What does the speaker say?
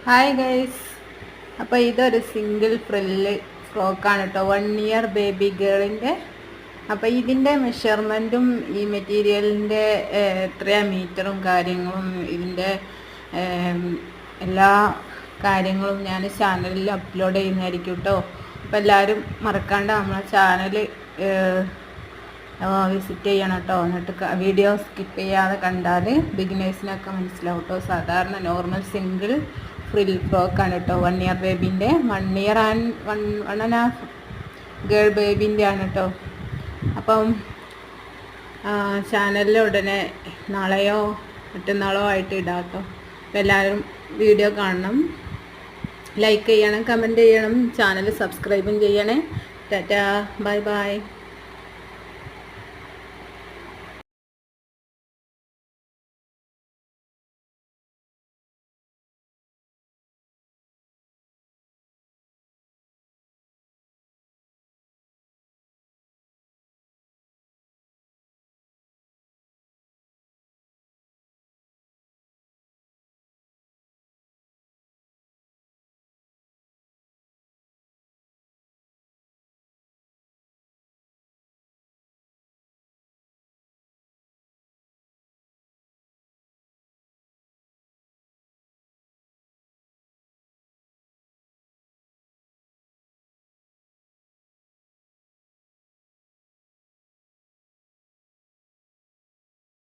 Hi guys. അപ്പോൾ ഇതൊരു single frill ഫ്രോക്കാണ് കേട്ടോ, 1 ഇയർ ബേബി ഗേളിൻ്റെ. അപ്പോൾ ഇതിൻ്റെ മെഷർമെൻറ്റും ഈ മെറ്റീരിയലിൻ്റെ എത്രയാണ് മീറ്ററും കാര്യങ്ങളും ഇതിൻ്റെ എല്ലാ കാര്യങ്ങളും ഞാൻ ചാനലിൽ അപ്ലോഡ് ചെയ്യുന്നതായിരിക്കും കേട്ടോ. അപ്പോൾ എല്ലാവരും മറക്കാണ്ട് നമ്മളെ ചാനൽ വിസിറ്റ് ചെയ്യണം കേട്ടോ. എന്നിട്ട് വീഡിയോ സ്കിപ്പ് ചെയ്യാതെ കണ്ടാൽ ബിഗിനേഴ്സിനൊക്കെ മനസ്സിലാവും കേട്ടോ. സാധാരണ നോർമൽ സിംഗിൾ ഫ്രിൽ ഫ്രോക്കാണ് കേട്ടോ, 1 ഇയർ ബേബീൻ്റെ. 1 ഇയർ ആൻഡ് 1.5 ഗേൾ ബേബീൻ്റെ ആണ് കേട്ടോ. അപ്പം ചാനലിൽ ഉടനെ നാളെയോ മറ്റന്നാളോ ആയിട്ട് ഇടാം കേട്ടോ. അപ്പോൾ എല്ലാവരും വീഡിയോ കാണണം, ലൈക്ക് ചെയ്യണം, കമൻറ്റ് ചെയ്യണം, ചാനൽ സബ്സ്ക്രൈബും ചെയ്യണേ. Tata, bye bye.